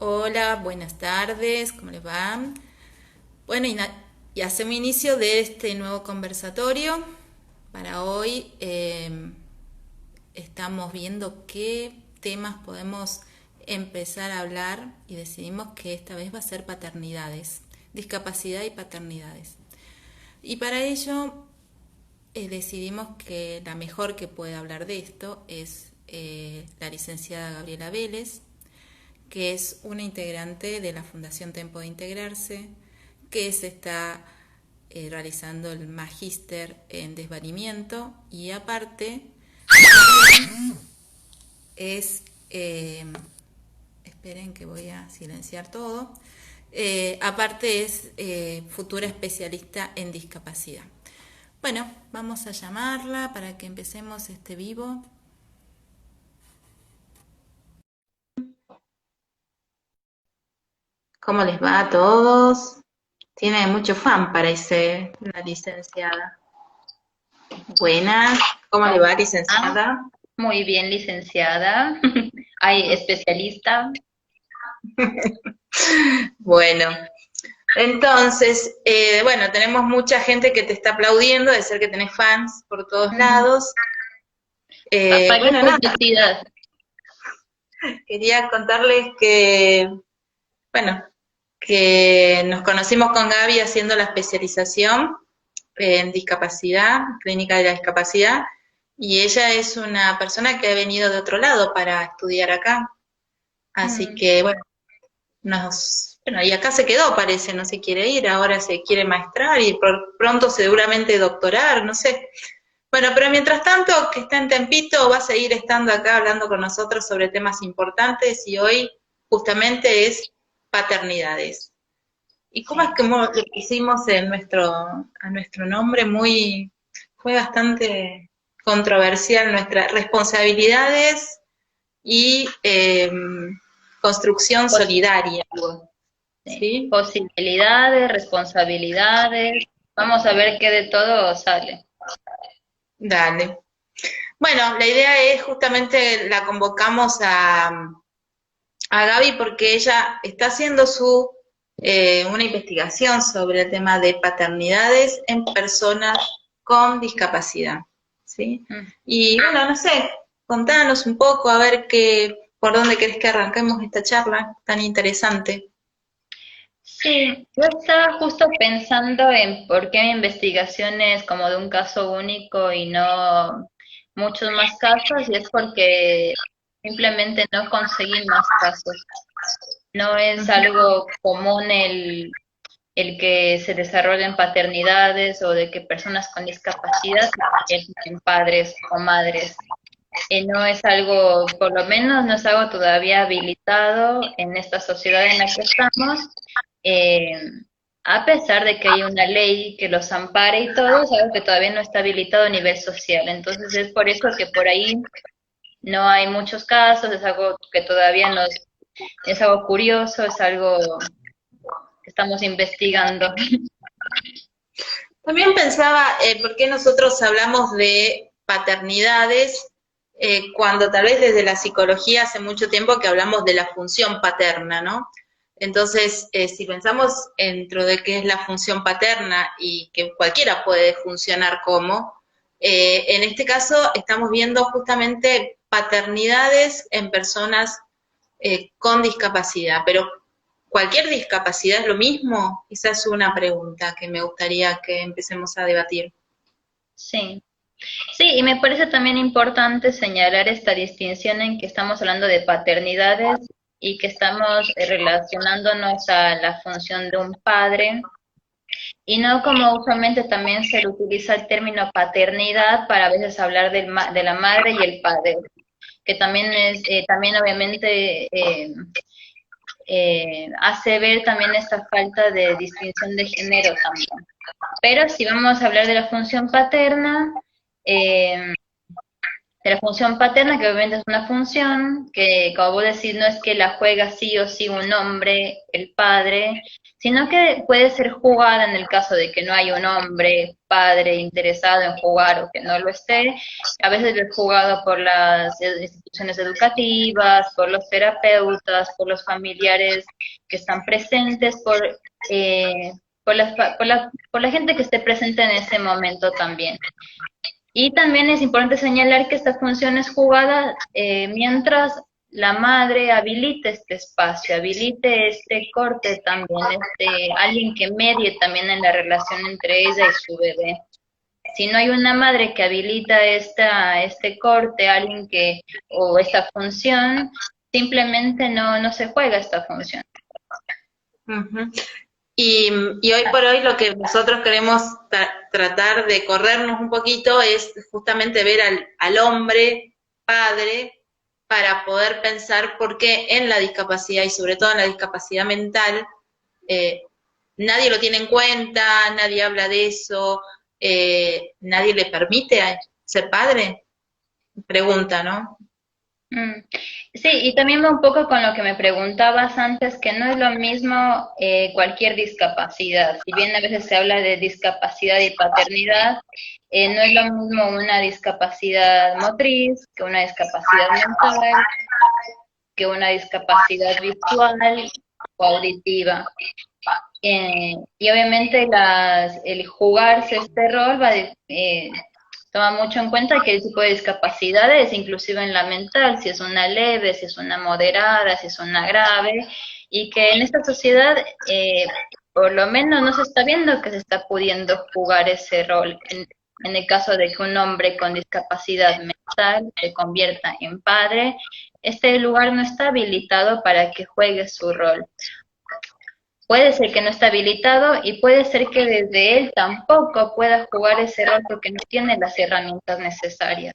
Hola, buenas tardes, ¿cómo les va? Bueno, y hacemos inicio de este nuevo conversatorio. Para hoy estamos viendo qué temas podemos empezar a hablar y decidimos que esta vez va a ser paternidades, discapacidad y paternidades. Y para ello decidimos que la mejor que puede hablar de esto es la licenciada Gabriela Vélez, que es una integrante de la Fundación Tiempo de Integrarse, que se está realizando el magíster en desvanimiento y aparte es, esperen que voy a silenciar todo, aparte es futura especialista en discapacidad. Bueno, vamos a llamarla para que empecemos este vivo. ¿Cómo les va a todos? Tiene mucho fan, parece, la licenciada. Buenas, ¿cómo le va, Ah, licenciada? muy bien, licenciada. Hay especialista. Bueno, entonces, bueno, tenemos mucha gente que te está aplaudiendo, de ser que tenés fans por todos Ujú. lados. Pague Bueno, nada, publicidad. quería contarles que, bueno, que nos conocimos con Gaby haciendo la especialización en discapacidad, clínica de la discapacidad, y ella es una persona que ha venido de otro lado para estudiar acá. Así Mm. que, bueno, bueno, y acá se quedó, parece, no se quiere ir, ahora se quiere maestrar y pronto seguramente doctorar, no sé. Bueno, pero mientras tanto, que está en Tempito, va a seguir estando acá hablando con nosotros sobre temas importantes y hoy justamente es paternidades. ¿Y cómo es Sí. que le pusimos a nuestro nombre? Fue bastante controversial nuestras responsabilidades y construcción Pos- solidaria, sí. ¿sí? Posibilidades, responsabilidades. Vamos a ver qué de todo sale. Dale. Bueno, la idea es justamente la convocamos a Gaby porque ella está haciendo una investigación sobre el tema de paternidades en personas con discapacidad, ¿sí? Mm. Y bueno, no sé, contanos un poco a ver por dónde querés que arranquemos esta charla tan interesante. Sí, yo estaba justo pensando en por qué mi investigación es como de un caso único y no muchos más casos, y es porque simplemente no conseguí más casos. No es algo común el que se desarrollen paternidades o de que personas con discapacidad se conviertan en padres o madres. No es algo, por lo menos no es algo todavía habilitado en esta sociedad en la que estamos, eh, a pesar de que hay una ley que los ampare y todo, es algo que todavía no está habilitado a nivel social. Entonces es por eso que por ahí no hay muchos casos, es algo que todavía nos, es algo curioso, es algo que estamos investigando. También pensaba, ¿por qué nosotros hablamos de paternidades cuando tal vez desde la psicología hace mucho tiempo que hablamos de la función paterna, ¿no? Entonces, si pensamos dentro de qué es la función paterna y que cualquiera puede funcionar como, en este caso estamos viendo justamente paternidades en personas con discapacidad, pero ¿cualquier discapacidad es lo mismo? Esa es una pregunta que me gustaría que empecemos a debatir. Sí. Sí, y me parece también importante señalar esta distinción en que estamos hablando de paternidades y que estamos relacionándonos a la función de un padre, y no como usualmente también se utiliza el término paternidad para a veces hablar de la madre y el padre, que también es, también obviamente hace ver también esta falta de distinción de género también. Pero si vamos a hablar de la función paterna, eh, de la función paterna, que obviamente es una función que, como vos decís, no es que la juega sí o sí un hombre, el padre, sino que puede ser jugada en el caso de que no hay un hombre, padre, interesado en jugar o que no lo esté. A veces es jugado por las instituciones educativas, por los terapeutas, por los familiares que están presentes, eh, por la gente que esté presente en ese momento también. Y también es importante señalar que esta función es jugada mientras la madre habilite este espacio, habilite este corte también, alguien que medie también en la relación entre ella y su bebé. Si no hay una madre que habilita este corte, alguien o esta función, simplemente no se juega esta función. Ujú. Y hoy por hoy lo que nosotros queremos tratar de corrernos un poquito es justamente ver al hombre padre para poder pensar por qué en la discapacidad y sobre todo en la discapacidad mental eh, nadie lo tiene en cuenta, nadie habla de eso, nadie le permite ser padre, pregunta, ¿no? Mm. Sí, y también va un poco con lo que me preguntabas antes, que no es lo mismo cualquier discapacidad. Si bien a veces se habla de discapacidad y paternidad, no es lo mismo una discapacidad motriz que una discapacidad mental, que una discapacidad visual o auditiva. Y obviamente el jugarse este rol toma mucho en cuenta que el tipo de discapacidades, inclusive en la mental, si es una leve, si es una moderada, si es una grave, y que en esta sociedad por lo menos no se está viendo que se está pudiendo jugar ese rol. En el caso de que un hombre con discapacidad mental se convierta en padre, este lugar no está habilitado para que juegue su rol. Puede ser que no está habilitado y puede ser que desde él tampoco pueda jugar ese rol porque no tiene las herramientas necesarias.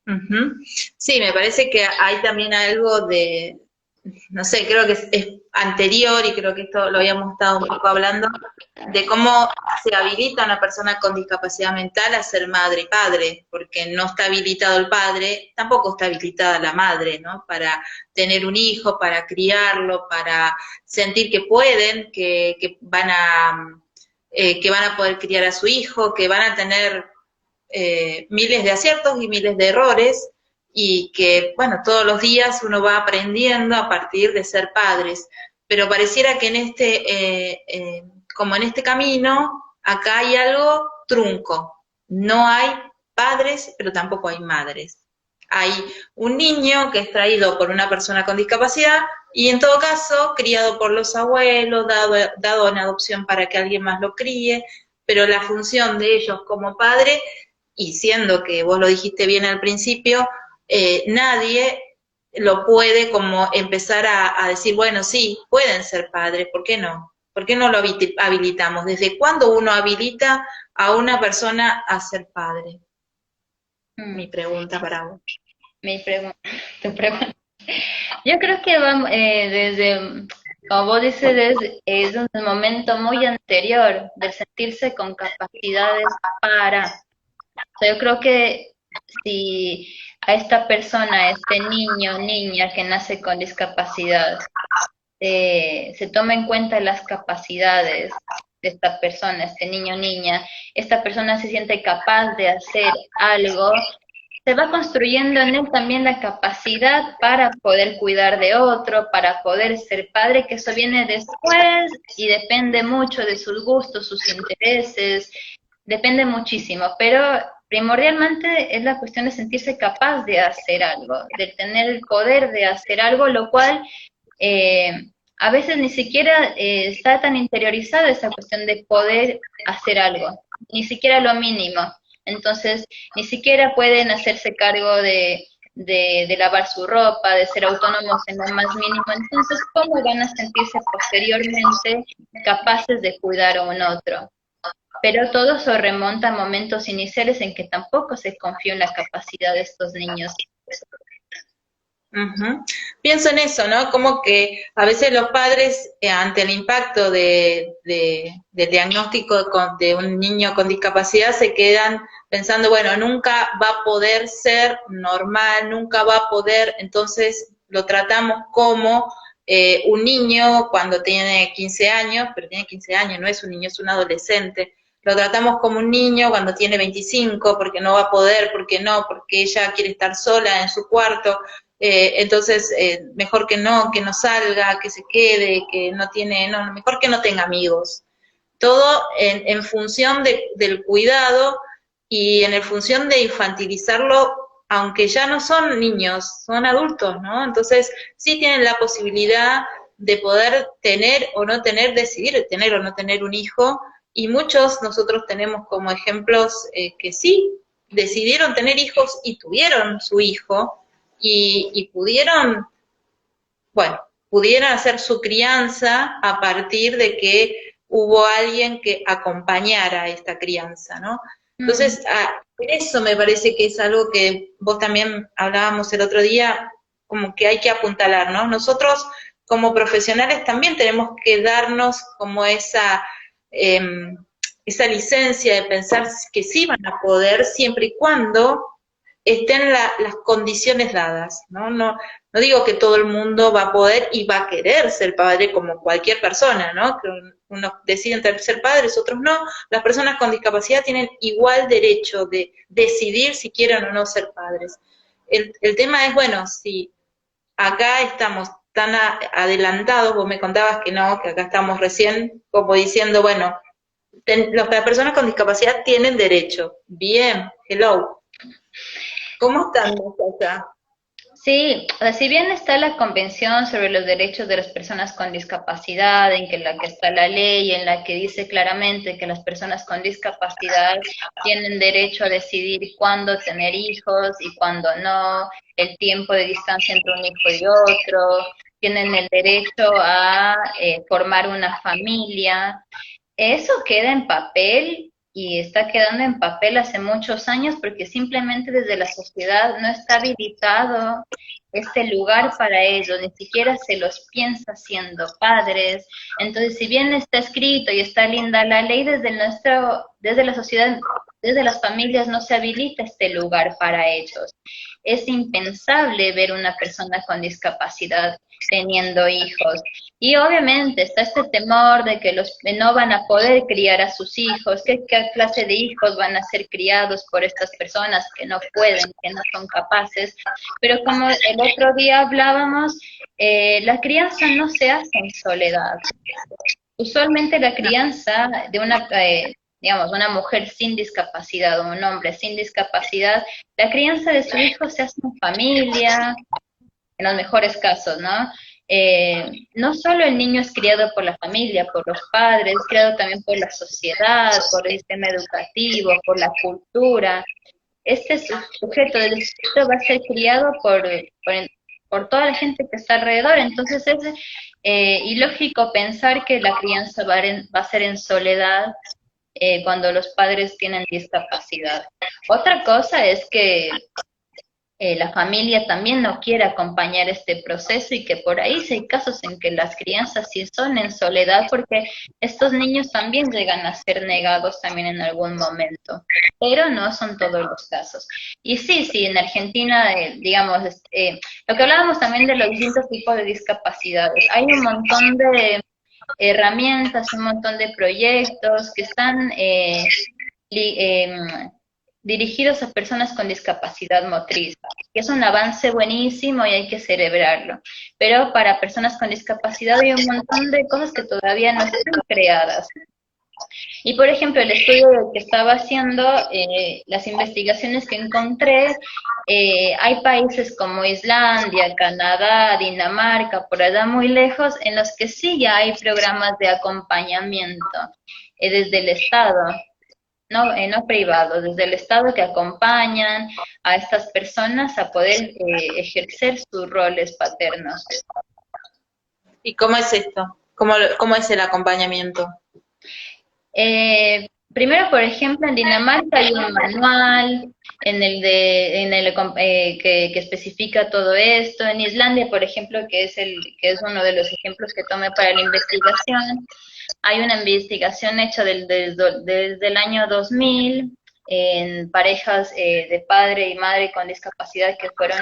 Ujú. Sí, me parece que hay también algo de, no sé, creo que es anterior y creo que esto lo habíamos estado un poco hablando, de cómo se habilita a una persona con discapacidad mental a ser madre y padre, porque no está habilitado el padre, tampoco está habilitada la madre, ¿no? Para tener un hijo, para criarlo, para sentir que pueden, que van a poder criar a su hijo, que van a tener miles de aciertos y miles de errores y que, bueno, todos los días uno va aprendiendo a partir de ser padres, pero pareciera que como en este camino, acá hay algo trunco, no hay padres, pero tampoco hay madres. Hay un niño que es traído por una persona con discapacidad y en todo caso criado por los abuelos, dado en adopción para que alguien más lo críe, pero la función de ellos como padre y siendo que vos lo dijiste bien al principio, nadie lo puede como empezar a decir, bueno, sí, pueden ser padres, ¿por qué no? ¿Por qué no lo habilitamos? ¿Desde cuándo uno habilita a una persona a ser padre? Mi Mm, pregunta para vos. mi pregunta, tu pregunta. Yo creo que va como vos dices, es un momento muy anterior del sentirse con capacidades para. O sea, yo creo que si a esta persona, a este niño o niña que nace con discapacidad, se toma en cuenta las capacidades de esta persona, este niño o niña, esta persona se siente capaz de hacer algo, se va construyendo en él también la capacidad para poder cuidar de otro, para poder ser padre, que eso viene después y depende mucho de sus gustos, sus intereses, depende muchísimo, pero primordialmente es la cuestión de sentirse capaz de hacer algo, de tener el poder de hacer algo, lo cual eh, a veces ni siquiera está tan interiorizada esa cuestión de poder hacer algo, ni siquiera lo mínimo. Entonces, ni siquiera pueden hacerse cargo de lavar su ropa, de ser autónomos en lo más mínimo. Entonces, ¿cómo van a sentirse posteriormente capaces de cuidar a un otro? Pero todo se remonta a momentos iniciales en que tampoco se confió en la capacidad de estos niños. Ujú. pienso en eso, ¿no? Como que a veces los padres, ante el impacto del diagnóstico de un niño con discapacidad, se quedan pensando, bueno, nunca va a poder ser normal, nunca va a poder, entonces lo tratamos como un niño cuando tiene 15 años, pero tiene 15 años, no es un niño, es un adolescente. Lo tratamos como un niño cuando tiene 25, porque no va a poder, porque no, porque ella quiere estar sola en su cuarto. Entonces, mejor que no salga, que se quede, que no tiene, no, mejor que no tenga amigos. Todo en función del cuidado y en función de infantilizarlo, aunque ya no son niños, son adultos, ¿no? Entonces, sí tienen la posibilidad de poder tener o no tener, decidir tener o no tener un hijo, y muchos nosotros tenemos como ejemplos que sí, decidieron tener hijos y tuvieron su hijo, y pudieron, bueno, pudieron hacer su crianza a partir de que hubo alguien que acompañara esta crianza, ¿no? Entonces, eso me parece que es algo que vos también hablábamos el otro día, como que hay que apuntalar, ¿no? Nosotros como profesionales también tenemos que darnos como eh, esa licencia de pensar que sí van a poder siempre y cuando estén las condiciones dadas, ¿no? No digo que todo el mundo va a poder y va a querer ser padre como cualquier persona, ¿no? Que unos deciden ser padres, otros no. Las personas con discapacidad tienen igual derecho de decidir si quieren o no ser padres. El tema es, bueno, si acá estamos tan adelantados, vos me contabas que no, que acá estamos recién como diciendo, bueno, las personas con discapacidad tienen derecho. Bien, hello. ¿Cómo están acá? Sí, o sea, si bien está la Convención sobre los Derechos de las Personas con Discapacidad, en que la que está la ley, en la que dice claramente que las personas con discapacidad tienen derecho a decidir cuándo tener hijos y cuándo no, el tiempo de distancia entre un hijo y otro, tienen el derecho a formar una familia, eso queda en papel y está quedando en papel hace muchos años porque simplemente desde la sociedad no está habilitado este lugar para ellos, ni siquiera se los piensa siendo padres. Entonces, si bien está escrito y está linda la ley, desde la sociedad, desde las familias no se habilita este lugar para ellos. Es impensable ver una persona con discapacidad teniendo hijos. Y obviamente está este temor de que los no van a poder criar a sus hijos, qué clase de hijos van a ser criados por estas personas que no pueden, que no son capaces. Pero como el otro día hablábamos, la crianza no se hace en soledad. Usualmente la crianza de digamos, una mujer sin discapacidad o un hombre sin discapacidad, la crianza de su hijo se hace en familia, en los mejores casos, ¿no? No solo el niño es criado por la familia, por los padres, es criado también por la sociedad, por el sistema educativo, por la cultura. Este sujeto del distrito va a ser criado por toda la gente que está alrededor, entonces es ilógico pensar que la crianza va a ser en soledad cuando los padres tienen discapacidad. Otra cosa es que la familia también no quiere acompañar este proceso y que por ahí sí hay casos en que las crianzas sí son en soledad porque estos niños también llegan a ser negados también en algún momento, pero no son todos los casos. Y sí, en Argentina, digamos, lo que hablábamos también de los distintos tipos de discapacidades, hay un montón de herramientas, un montón de proyectos que están dirigidos a personas con discapacidad motriz, que es un avance buenísimo y hay que celebrarlo. Pero para personas con discapacidad hay un montón de cosas que todavía no están creadas. Y por ejemplo, el estudio que estaba haciendo, las investigaciones que encontré, hay países como Islandia, Canadá, Dinamarca, por allá muy lejos, en los que sí ya hay programas de acompañamiento desde el Estado. No privado, desde el Estado que acompañan a estas personas a poder ejercer sus roles paternos. ¿Y cómo es esto? ¿Cómo es el acompañamiento? Primero, por ejemplo, en Dinamarca hay un manual que especifica todo esto. En Islandia, por ejemplo, que es uno de los ejemplos que tomé para la investigación, hay una investigación hecha desde el año 2000 en parejas de padre y madre con discapacidad que fueron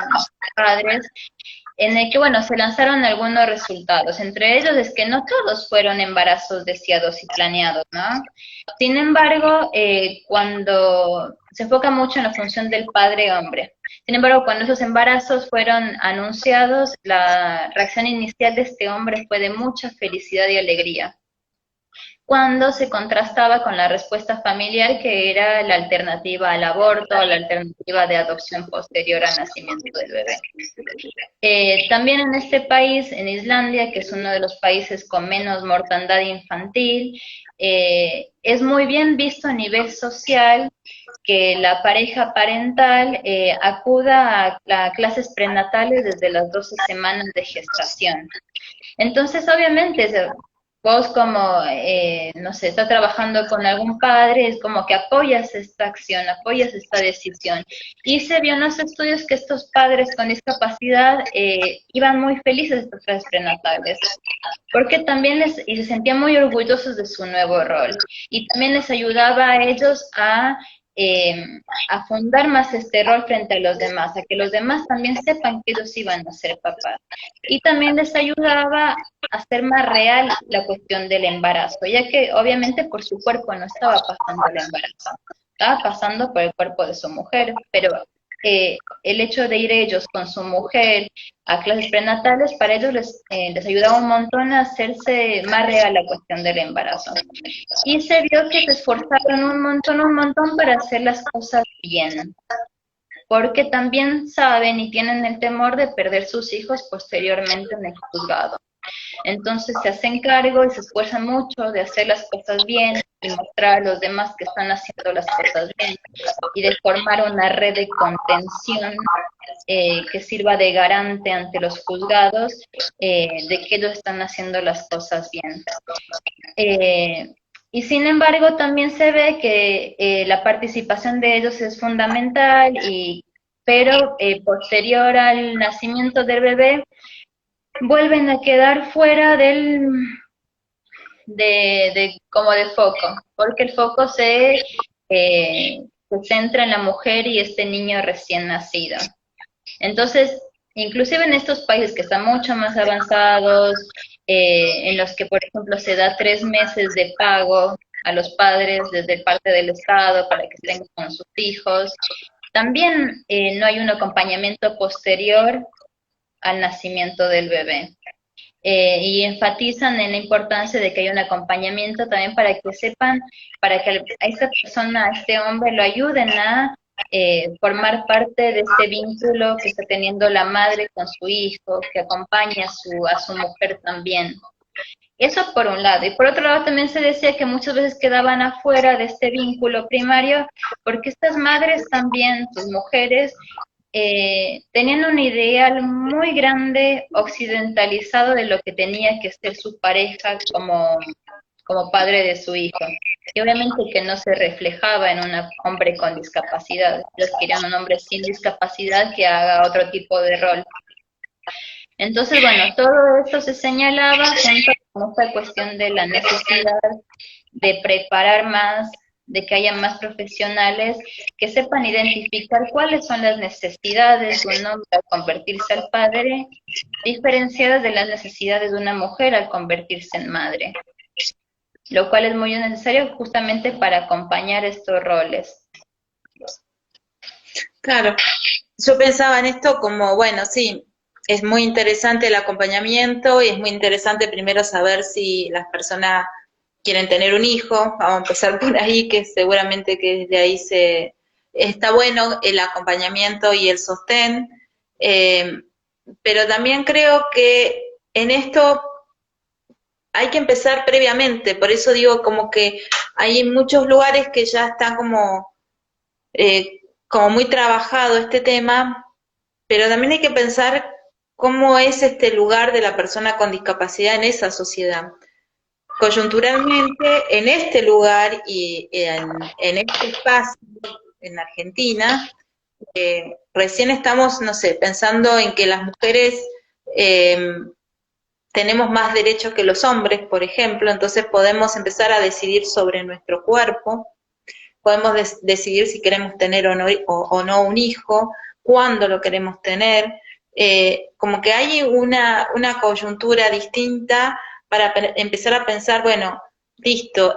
padres, en el que, bueno, se lanzaron algunos resultados. Entre ellos es que no todos fueron embarazos deseados y planeados, ¿no? Sin embargo, cuando se enfoca mucho en la función del padre-hombre. Sin embargo, cuando esos embarazos fueron anunciados, la reacción inicial de este hombre fue de mucha felicidad y alegría, cuando se contrastaba con la respuesta familiar, que era la alternativa al aborto o la alternativa de adopción posterior al nacimiento del bebé. También en este país, en Islandia, que es uno de los países con menos mortandad infantil, es muy bien visto a nivel social que la pareja parental acuda a clases prenatales desde las 12 semanas de gestación. Entonces, obviamente, vos como, no sé, estás trabajando con algún padre, es como que apoyas esta acción, apoyas esta decisión. Y se vio en los estudios que estos padres con discapacidad iban muy felices de estas clases prenatales, porque también y se sentían muy orgullosos de su nuevo rol. Y también les ayudaba a ellos eh, a fundar más este rol frente a los demás, a que los demás también sepan que ellos iban a ser papás. Y también les ayudaba a hacer más real la cuestión del embarazo, ya que obviamente por su cuerpo no estaba pasando el embarazo, estaba pasando por el cuerpo de su mujer, pero el hecho de ir ellos con su mujer a clases prenatales, para ellos les ayudaba un montón a hacerse más real la cuestión del embarazo. Y se vio que se esforzaron un montón para hacer las cosas bien, porque también saben y tienen el temor de perder sus hijos posteriormente en el juzgado. Entonces se hacen cargo y se esfuerzan mucho de hacer las cosas bien y mostrar a los demás que están haciendo las cosas bien y de formar una red de contención que sirva de garante ante los juzgados de que ellos están haciendo las cosas bien. Y sin embargo, también se ve que la participación de ellos es fundamental, pero posterior al nacimiento del bebé, vuelven a quedar fuera como de foco, porque el foco se centra en la mujer y este niño recién nacido. Entonces, inclusive en estos países que están mucho más avanzados, en los que, por ejemplo, se da 3 meses de pago a los padres desde parte del Estado para que estén con sus hijos, también no hay un acompañamiento posterior al nacimiento del bebé. Y enfatizan en la importancia de que haya un acompañamiento también para que sepan, para que a esta persona, a este hombre, lo ayuden a formar parte de este vínculo que está teniendo la madre con su hijo, que acompaña a su mujer también. Eso por un lado. Y por otro lado también se decía que muchas veces quedaban afuera de este vínculo primario porque estas madres también, sus mujeres, tenían un ideal muy grande occidentalizado de lo que tenía que ser su pareja como padre de su hijo. Y obviamente que no se reflejaba en un hombre con discapacidad. Ellos querían un hombre sin discapacidad que haga otro tipo de rol. Entonces, bueno, todo esto se señalaba junto con esta cuestión de la necesidad de preparar más, de que haya más profesionales que sepan identificar cuáles son las necesidades de un hombre al convertirse al padre, diferenciadas de las necesidades de una mujer al convertirse en madre, lo cual es muy necesario justamente para acompañar estos roles. Claro, yo pensaba en esto como, bueno, sí, es muy interesante el acompañamiento y es muy interesante primero saber si las personas quieren tener un hijo, vamos a empezar por ahí, que seguramente que de ahí está bueno el acompañamiento y el sostén, pero también creo que en esto hay que empezar previamente, por eso digo como que hay muchos lugares que ya está como muy trabajado este tema, pero también hay que pensar cómo es este lugar de la persona con discapacidad en esa sociedad. coyunturalmente en este lugar y en este espacio, en Argentina, recién estamos, no sé, pensando en que las mujeres eh, tenemos más derechos que los hombres, por ejemplo, entonces podemos empezar a decidir sobre nuestro cuerpo, podemos decidir si queremos tener o no un hijo, cuándo lo queremos tener, como que hay una coyuntura distinta para empezar a pensar, bueno, listo,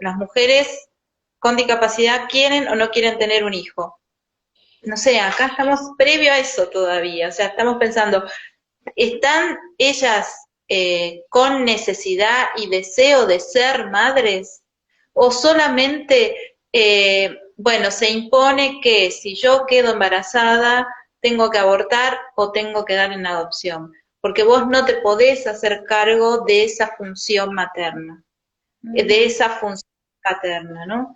las mujeres con discapacidad quieren o no quieren tener un hijo. No sé, acá estamos previo a eso todavía, o sea, estamos pensando, ¿están ellas con necesidad y deseo de ser madres? ¿O solamente, bueno, se impone que si yo quedo embarazada, tengo que abortar o tengo que dar en adopción? Porque vos no te podés hacer cargo de esa función materna, de esa función paterna, ¿no?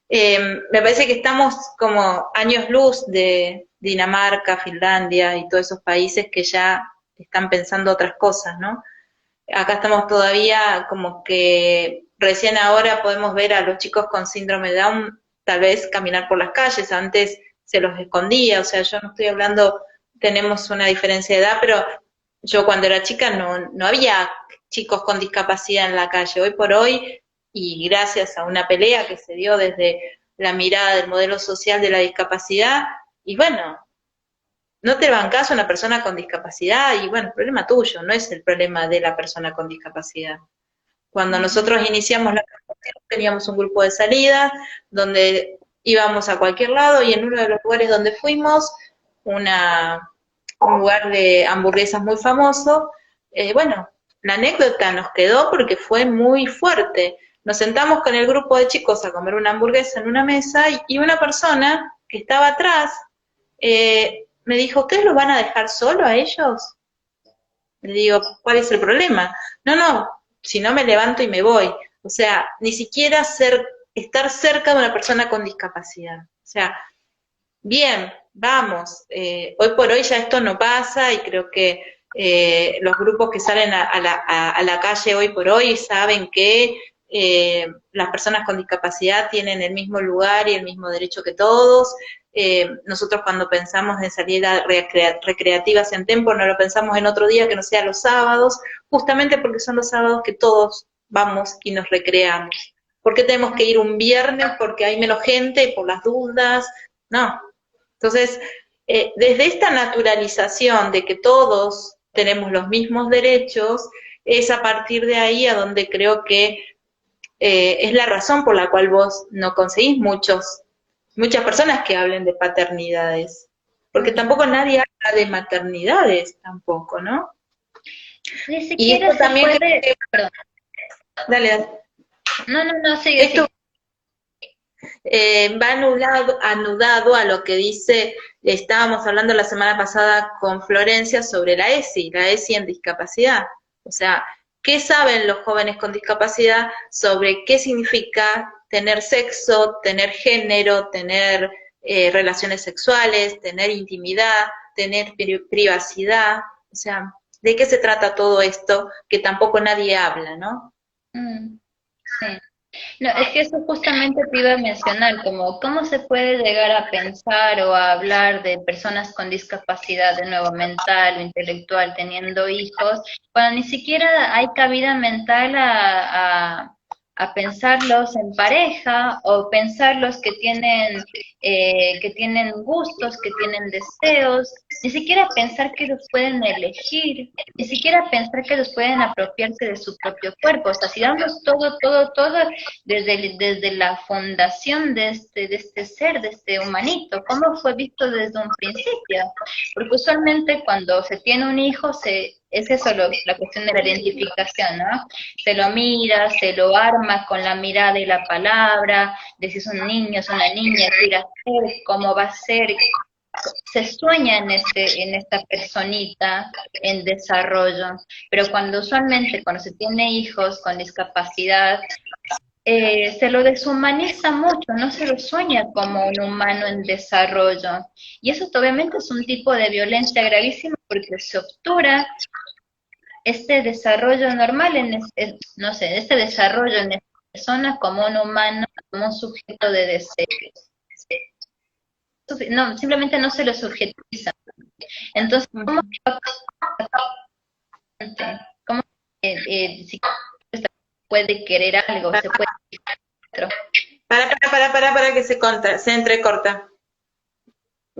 Me parece que estamos como años luz de Dinamarca, Finlandia y todos esos países que ya están pensando otras cosas, ¿no? Acá estamos todavía como que recién ahora podemos ver a los chicos con síndrome de Down tal vez caminar por las calles, antes se los escondía, o sea, yo no estoy hablando, tenemos una diferencia de edad, pero yo cuando era chica no había chicos con discapacidad en la calle. Hoy por hoy, y gracias a una pelea que se dio desde la mirada del modelo social de la discapacidad, y bueno, no te bancás a una persona con discapacidad y bueno, el problema tuyo, no es el problema de la persona con discapacidad. Cuando nosotros iniciamos la conversación teníamos un grupo de salida donde íbamos a cualquier lado y en uno de los lugares donde fuimos, un lugar de hamburguesas muy famoso, bueno, la anécdota nos quedó porque fue muy fuerte. Nos sentamos con el grupo de chicos a comer una hamburguesa en una mesa y una persona que estaba atrás me dijo, ¿ustedes los van a dejar solo a ellos? Le digo, ¿cuál es el problema? No, si no me levanto y me voy. O sea, ni siquiera estar cerca de una persona con discapacidad. O sea, bien, vamos, hoy por hoy ya esto no pasa y creo que los grupos que salen a la calle hoy por hoy saben que las personas con discapacidad tienen el mismo lugar y el mismo derecho que todos. Nosotros cuando pensamos en salidas recreativas en tiempo no lo pensamos en otro día que no sea los sábados, justamente porque son los sábados que todos vamos y nos recreamos. ¿Por qué tenemos que ir un viernes? Porque hay menos gente, por las dudas. No. Entonces, desde esta naturalización de que todos tenemos los mismos derechos, es a partir de ahí a donde creo que es la razón por la cual vos no conseguís muchas personas que hablen de paternidades, porque tampoco nadie habla de maternidades tampoco, ¿no? Ni Y siquiera esto se también puede, perdón, dale, no, sigue, esto sigue. va anudado a lo que dice, estábamos hablando la semana pasada con Florencia sobre la ESI en discapacidad. O sea, ¿qué saben los jóvenes con discapacidad sobre qué significa tener sexo, tener género, tener relaciones sexuales, tener intimidad, tener privacidad? O sea, ¿de qué se trata todo esto que tampoco nadie habla, no? Sí. No, es que eso justamente te iba a mencionar, como cómo se puede llegar a pensar o a hablar de personas con discapacidad, de nuevo, mental o intelectual, teniendo hijos, cuando ni siquiera hay cabida mental a pensarlos en pareja o pensarlos que tienen gustos, que tienen deseos, ni siquiera pensar que los pueden elegir, ni siquiera pensar que los pueden apropiarse de su propio cuerpo. O sea, si damos todo desde la fundación de este ser, de este humanito, cómo fue visto desde un principio. Porque usualmente cuando se tiene un hijo, es eso la cuestión de la identificación, ¿no? Se lo mira, se lo arma con la mirada y la palabra, de si es un niño, es una niña, qué irá a ser, cómo va a ser. Se sueña en esta personita en desarrollo, pero cuando se tiene hijos con discapacidad, se lo deshumaniza mucho, no se lo sueña como un humano en desarrollo. Y eso obviamente es un tipo de violencia gravísima porque se obtura este desarrollo normal, no sé, este desarrollo en esta persona como un humano, como un sujeto de deseos. No, simplemente no se lo subjetiviza. Entonces, ¿cómo cómo si se puede querer algo, se puede otro? Para que se entrecorta.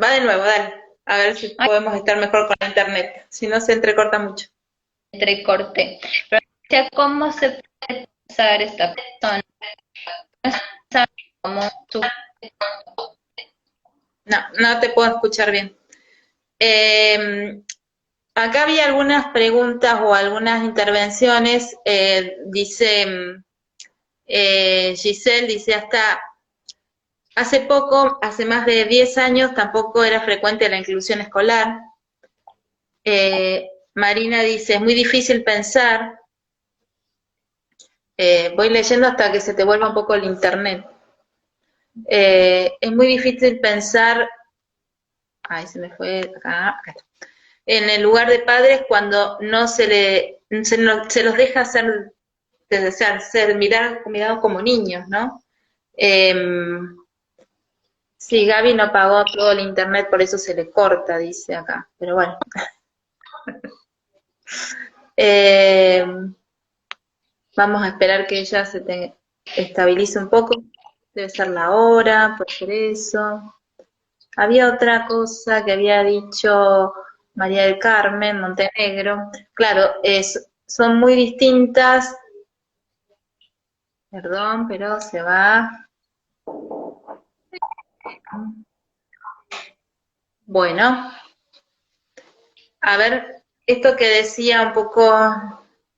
Va de nuevo, dale. A ver si podemos estar mejor con la internet. Si no, se entrecorta mucho. Entrecorte. Pero, o sea, ¿cómo se puede pensar esta persona como su... No te puedo escuchar bien. Acá había algunas preguntas o algunas intervenciones. Dice Giselle, dice hasta hace poco, hace más de 10 años, tampoco era frecuente la inclusión escolar. Marina dice, es muy difícil pensar. Voy leyendo hasta que se te vuelva un poco el internet. Es muy difícil pensar, ay, se me fue acá está. En el lugar de padres cuando no se los deja ser mirados como niños, ¿no? Sí, Gaby no pagó todo el internet, por eso se le corta, dice acá, pero bueno. Vamos a esperar que ella se estabilice un poco. Debe ser la hora, por ser eso. Había otra cosa que había dicho María del Carmen Montenegro. Claro, son muy distintas. Perdón, pero se va. Bueno, a ver, esto que decía un poco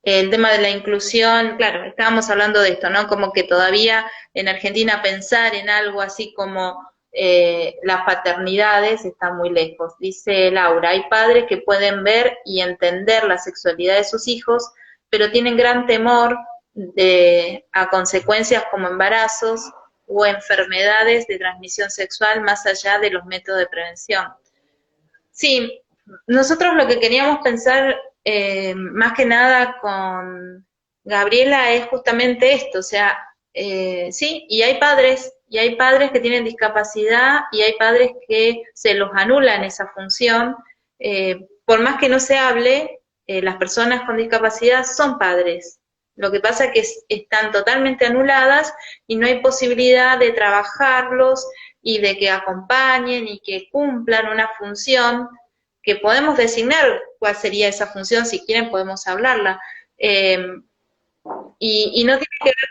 el tema de la inclusión, claro, estábamos hablando de esto, ¿no? Como que todavía en Argentina pensar en algo así como las paternidades está muy lejos. Dice Laura, hay padres que pueden ver y entender la sexualidad de sus hijos, pero tienen gran temor a consecuencias como embarazos o enfermedades de transmisión sexual más allá de los métodos de prevención. Sí, nosotros lo que queríamos pensar más que nada con Gabriela es justamente esto, o sea, sí, y hay padres que tienen discapacidad y hay padres que se los anulan esa función. Por más que no se hable, las personas con discapacidad son padres. Lo que pasa es que están totalmente anuladas y no hay posibilidad de trabajarlos y de que acompañen y que cumplan una función que podemos designar cuál sería esa función, si quieren podemos hablarla. Y no tiene que ver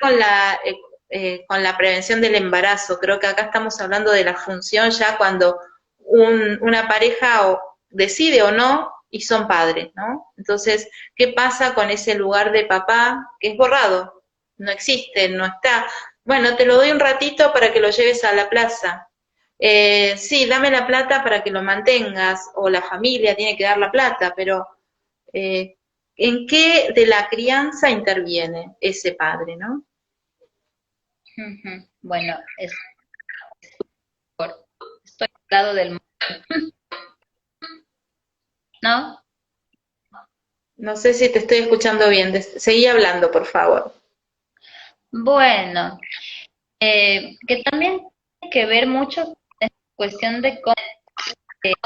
con la prevención del embarazo, creo que acá estamos hablando de la función ya cuando una pareja decide o no y son padres, ¿no? Entonces, ¿qué pasa con ese lugar de papá que es borrado? No existe, no está. Bueno, te lo doy un ratito para que lo lleves a la plaza. Sí, dame la plata para que lo mantengas, o la familia tiene que dar la plata, pero ¿en qué de la crianza interviene ese padre, no? Bueno, estoy al lado del mundo, ¿no? No sé si te estoy escuchando bien. Seguí hablando, por favor. Bueno, que también tiene que ver mucho con esta cuestión de cómo el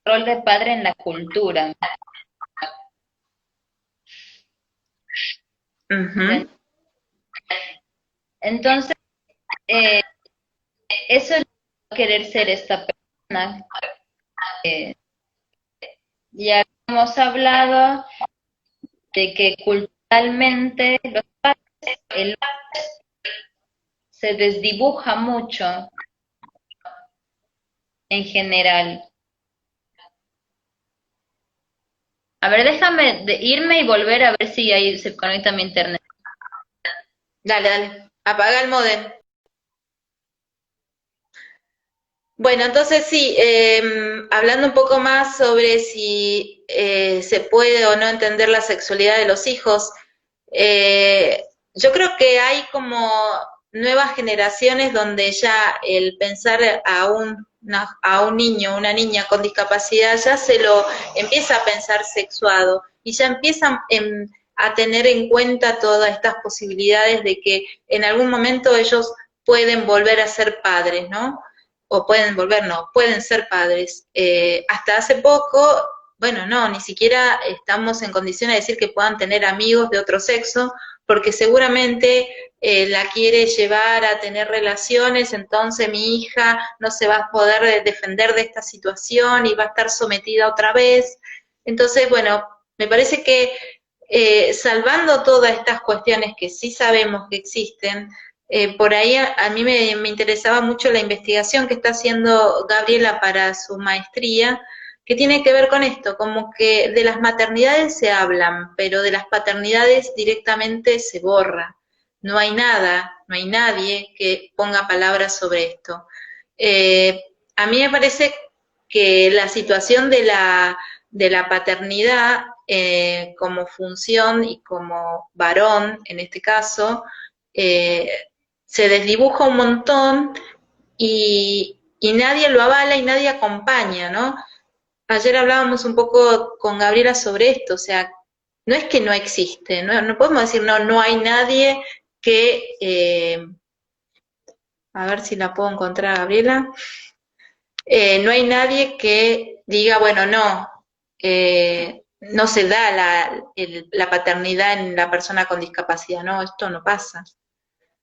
rol de padre en la cultura. Uh-huh. Entonces, eso es querer ser esta persona. Ya hemos hablado de que culturalmente los padres, el se desdibuja mucho en general. A ver, déjame irme y volver a ver si ahí se conecta mi internet. Dale, dale. Apaga el modem. Bueno, entonces sí, hablando un poco más sobre si se puede o no entender la sexualidad de los hijos, yo creo que hay como nuevas generaciones donde ya el pensar a un a un niño o una niña con discapacidad, ya se lo empieza a pensar sexuado y ya empiezan a tener en cuenta todas estas posibilidades de que en algún momento ellos pueden volver a ser padres, ¿no? O pueden volver, no, pueden ser padres. Hasta hace poco, bueno, no, ni siquiera estamos en condiciones de decir que puedan tener amigos de otro sexo, porque seguramente la quiere llevar a tener relaciones, entonces mi hija no se va a poder defender de esta situación y va a estar sometida otra vez. Entonces, bueno, me parece que salvando todas estas cuestiones que sí sabemos que existen, por ahí a mí me interesaba mucho la investigación que está haciendo Gabriela para su maestría, que tiene que ver con esto, como que de las maternidades se hablan, pero de las paternidades directamente se borra. No hay nada, no hay nadie que ponga palabras sobre esto. A mí me parece que la situación de la paternidad como función y como varón, en este caso, se desdibuja un montón y nadie lo avala y nadie acompaña, ¿no? Ayer hablábamos un poco con Gabriela sobre esto, o sea, no es que no existe, no podemos decir no hay nadie que, a ver si la puedo encontrar, Gabriela, no hay nadie que diga, bueno, no, no se da la paternidad en la persona con discapacidad, no, esto no pasa.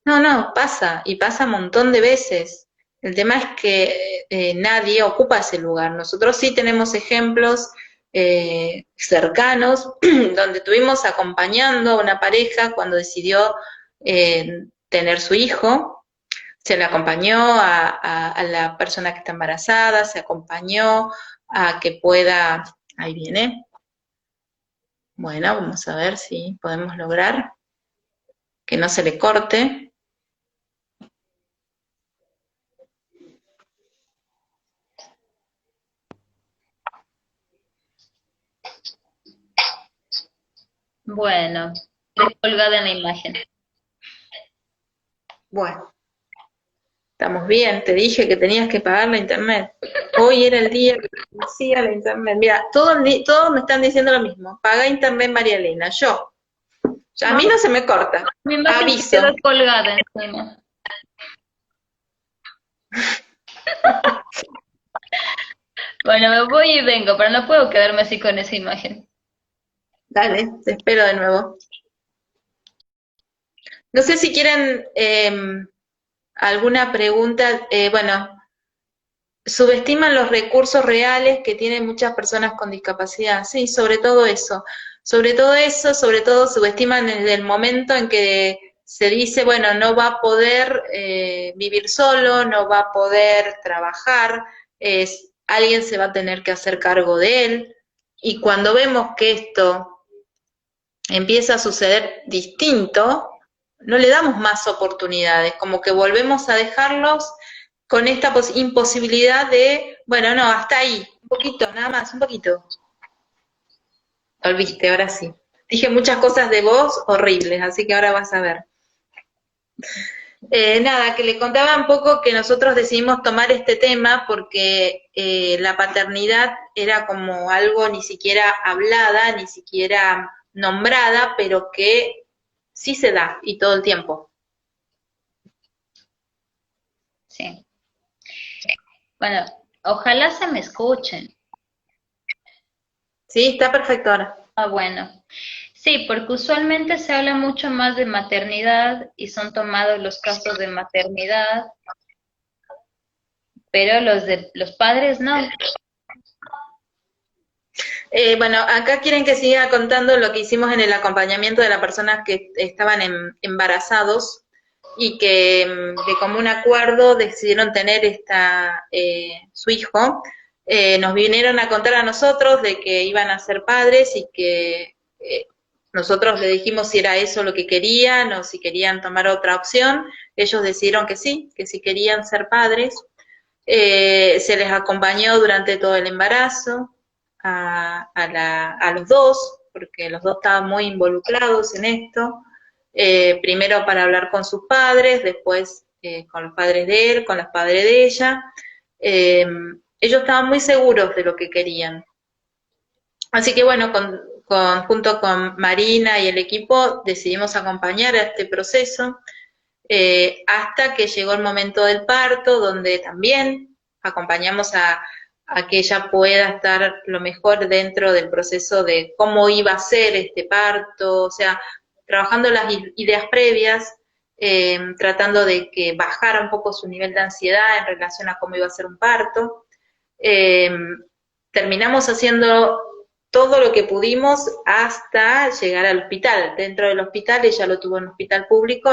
No, pasa, y pasa un montón de veces. El tema es que nadie ocupa ese lugar. Nosotros sí tenemos ejemplos cercanos donde estuvimos acompañando a una pareja cuando decidió tener su hijo. Se le acompañó a la persona que está embarazada, se acompañó a que pueda... Ahí viene. Bueno, vamos a ver si podemos lograr que no se le corte. Bueno, descolgada en la imagen. Bueno, estamos bien, te dije que tenías que pagar la internet. Hoy era el día que hacía la internet. Mira, todos me están diciendo lo mismo. Paga internet, María Elena. Yo. A mí no se me corta. Mi imagen Aviso. quedó colgada encima. Bueno, me voy y vengo, pero no puedo quedarme así con esa imagen. Dale, te espero de nuevo. No sé si quieren alguna pregunta. Bueno, subestiman los recursos reales que tienen muchas personas con discapacidad. Sí, sobre todo eso. Sobre todo eso, sobre todo subestiman desde el momento en que se dice, bueno, no va a poder vivir solo, no va a poder trabajar, alguien se va a tener que hacer cargo de él. Y cuando vemos que esto empieza a suceder distinto, no le damos más oportunidades, como que volvemos a dejarlos con esta imposibilidad de, bueno, no, hasta ahí, un poquito, nada más, un poquito. Olviste, ahora sí. Dije muchas cosas de vos horribles, así que ahora vas a ver. Nada, que le contaba un poco que nosotros decidimos tomar este tema porque la paternidad era como algo ni siquiera hablada, ni siquiera nombrada, pero que sí se da y todo el tiempo. Sí. Bueno, ojalá se me escuchen. Sí, está perfecto ahora. Ah, bueno. Sí, porque usualmente se habla mucho más de maternidad y son tomados los casos de maternidad, pero los de los padres no. Bueno, acá quieren que siga contando lo que hicimos en el acompañamiento de las personas que estaban embarazados y que de común acuerdo decidieron tener su hijo. Nos vinieron a contar a nosotros de que iban a ser padres y que nosotros le dijimos si era eso lo que querían o si querían tomar otra opción. Ellos decidieron que sí querían ser padres. Se les acompañó durante todo el embarazo a los dos, porque los dos estaban muy involucrados en esto. Primero para hablar con sus padres, después con los padres de él, con los padres de ella. eh, ellos estaban muy seguros de lo que querían. Así que bueno, junto con Marina y el equipo decidimos acompañar a este proceso hasta que llegó el momento del parto, donde también acompañamos a que ella pueda estar lo mejor dentro del proceso de cómo iba a ser este parto, o sea, trabajando las ideas previas, tratando de que bajara un poco su nivel de ansiedad en relación a cómo iba a ser un parto. Eh, Terminamos haciendo todo lo que pudimos hasta llegar al hospital. Dentro del hospital, ella lo tuvo en un hospital público,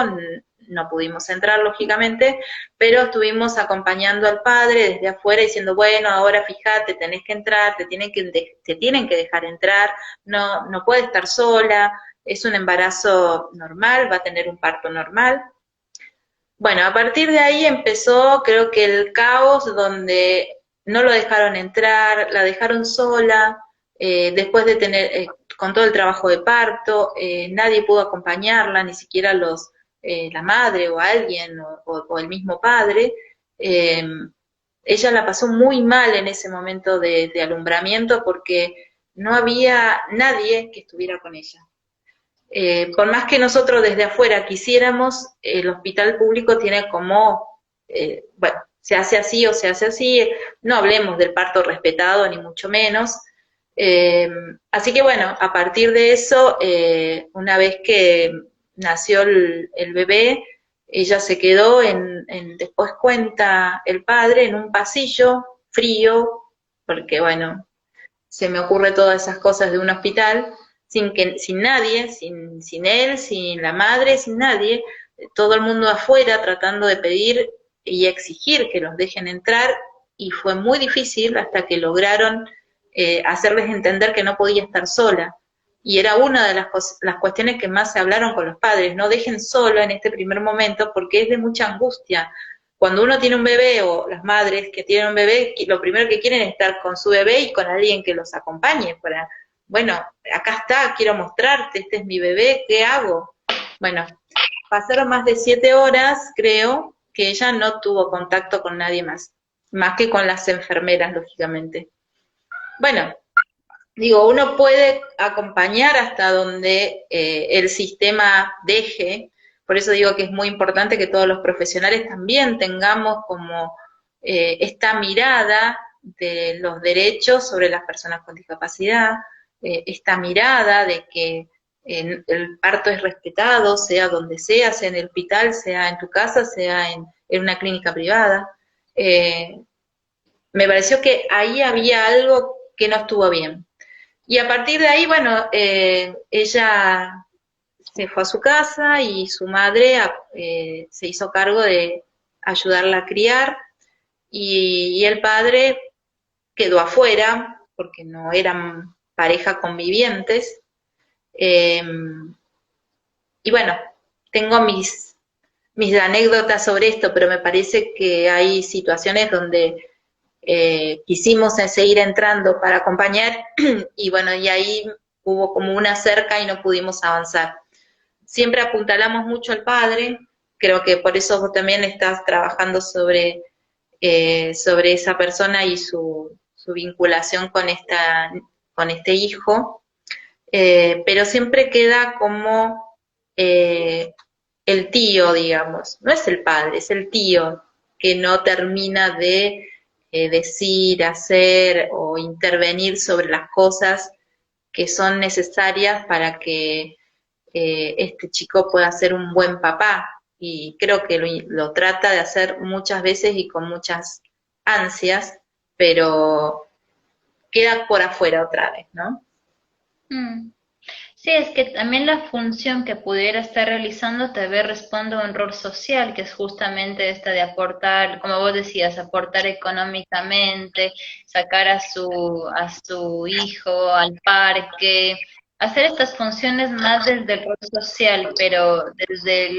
no pudimos entrar, lógicamente, pero estuvimos acompañando al padre desde afuera diciendo, bueno, ahora fíjate, tenés que entrar, te tienen que dejar entrar, no puede estar sola, es un embarazo normal, va a tener un parto normal. Bueno, a partir de ahí empezó, creo que el caos donde no lo dejaron entrar, la dejaron sola, después de tener, con todo el trabajo de parto, nadie pudo acompañarla, ni siquiera la madre o alguien o el mismo padre. Eh, Ella la pasó muy mal en ese momento de alumbramiento porque no había nadie que estuviera con ella. Por más que nosotros desde afuera quisiéramos, el hospital público tiene como, bueno, se hace así o se hace así, no hablemos del parto respetado ni mucho menos. Eh, Así que bueno, a partir de eso, una vez que nació el bebé, ella se quedó después cuenta el padre, en un pasillo frío, porque bueno, se me ocurre todas esas cosas de un hospital, sin nadie, sin él, sin la madre, sin nadie, todo el mundo afuera tratando de pedir y exigir que los dejen entrar, y fue muy difícil hasta que lograron hacerles entender que no podía estar sola. Y era una de las cuestiones que más se hablaron con los padres, no dejen solo en este primer momento porque es de mucha angustia. Cuando uno tiene un bebé, o las madres que tienen un bebé, lo primero que quieren es estar con su bebé y con alguien que los acompañe para, bueno, acá está, quiero mostrarte, este es mi bebé, ¿qué hago? Bueno, pasaron más de 7 horas, creo, que ella no tuvo contacto con nadie más que con las enfermeras, lógicamente. Bueno, digo, uno puede acompañar hasta donde el sistema deje, por eso digo que es muy importante que todos los profesionales también tengamos como esta mirada de los derechos sobre las personas con discapacidad, esta mirada de que el parto es respetado, sea donde sea en el hospital, sea en tu casa, sea en una clínica privada. Eh, Me pareció que ahí había algo que no estuvo bien. Y a partir de ahí, bueno, ella se fue a su casa y su madre se hizo cargo de ayudarla a criar, y el padre quedó afuera porque no eran pareja convivientes. Eh, y bueno, tengo mis anécdotas sobre esto, pero me parece que hay situaciones donde quisimos seguir entrando para acompañar y bueno, y ahí hubo como una cerca y no pudimos avanzar. Siempre apuntalamos mucho al padre, creo que por eso vos también estás trabajando sobre esa persona y su vinculación con este hijo, pero siempre queda como el tío, digamos, no es el padre, es el tío que no termina de decir, hacer o intervenir sobre las cosas que son necesarias para que este chico pueda ser un buen papá. Y creo que lo trata de hacer muchas veces y con muchas ansias, pero queda por afuera otra vez, ¿no? Mm. Sí, es que también la función que pudiera estar realizando tal vez responde a un rol social, que es justamente esta de aportar, como vos decías, aportar económicamente, sacar a su hijo al parque, hacer estas funciones más desde el rol social, pero desde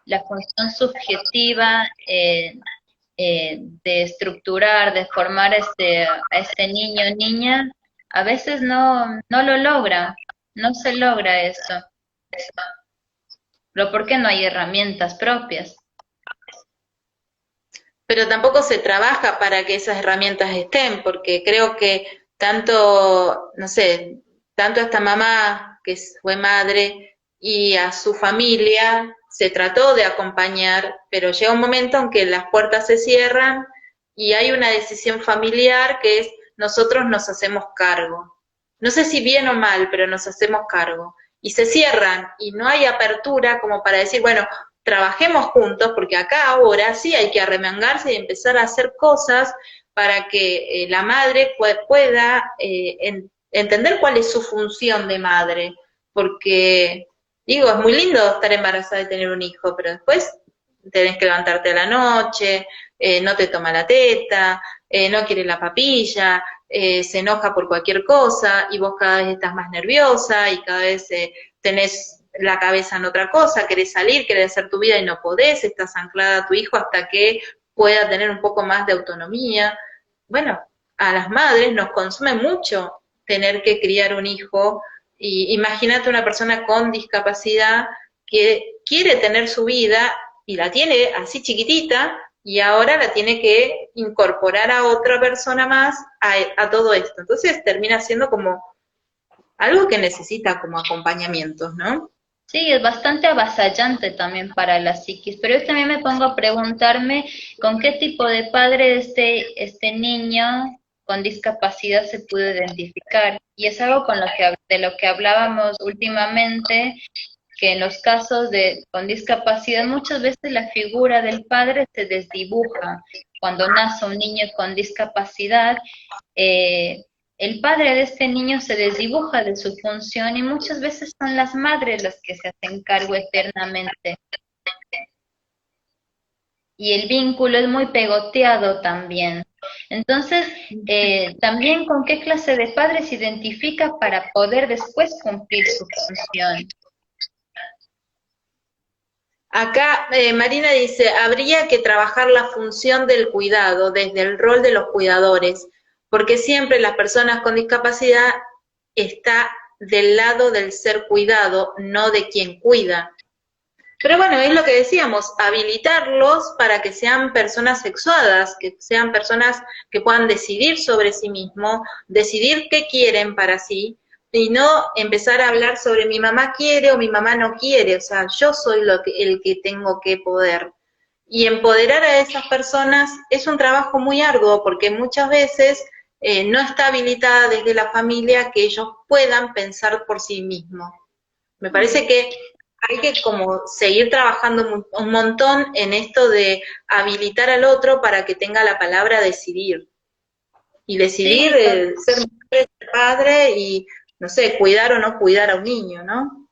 la función subjetiva de estructurar, de formar a este niño o niña, a veces no lo logra, no se logra eso. Pero ¿por qué no hay herramientas propias? pero tampoco se trabaja para que esas herramientas estén, porque creo que tanto, no sé, tanto a esta mamá que fue madre y a su familia se trató de acompañar, pero llega un momento en que las puertas se cierran y hay una decisión familiar que es nosotros nos hacemos cargo. No sé si bien o mal, pero nos hacemos cargo. Y se cierran y no hay apertura como para decir, bueno, trabajemos juntos, porque acá ahora sí hay que arremangarse y empezar a hacer cosas para que la madre pueda entender cuál es su función de madre, porque digo, es muy lindo estar embarazada y tener un hijo, pero después tenés que levantarte a la noche, no te toma la teta, no quiere la papilla, se enoja por cualquier cosa y vos cada vez estás más nerviosa y cada vez tenés la cabeza en otra cosa, querés salir, querés hacer tu vida y no podés, estás anclada a tu hijo hasta que pueda tener un poco más de autonomía. Bueno, a las madres nos consume mucho tener que criar un hijo y imagínate una persona con discapacidad que quiere tener su vida y la tiene así chiquitita y ahora la tiene que incorporar a otra persona más a todo esto. Entonces termina siendo como algo que necesita como acompañamientos, ¿no? Sí, es bastante avasallante también para la psiquis, pero yo también me pongo a preguntarme con qué tipo de padre este niño con discapacidad se pudo identificar. Y es algo de lo que hablábamos últimamente, que en los casos con discapacidad muchas veces la figura del padre se desdibuja. Cuando nace un niño con discapacidad, el padre de este niño se desdibuja de su función y muchas veces son las madres las que se hacen cargo eternamente. Y el vínculo es muy pegoteado también. Entonces, también con qué clase de padre se identifica para poder después cumplir su función. Acá Marina dice, habría que trabajar la función del cuidado desde el rol de los cuidadores, porque siempre las personas con discapacidad está del lado del ser cuidado, no de quien cuida. Pero bueno, es lo que decíamos, habilitarlos para que sean personas sexuadas, que sean personas que puedan decidir sobre sí mismos, decidir qué quieren para sí, y no empezar a hablar sobre mi mamá quiere o mi mamá no quiere, o sea, yo soy el que tengo que poder. Y empoderar a esas personas es un trabajo muy arduo porque muchas veces no está habilitada desde la familia que ellos puedan pensar por sí mismos. Me parece que hay que como seguir trabajando un montón en esto de habilitar al otro para que tenga la palabra decidir. Y decidir Sí, ser madre, ser padre y, no sé, cuidar o no cuidar a un niño, ¿no?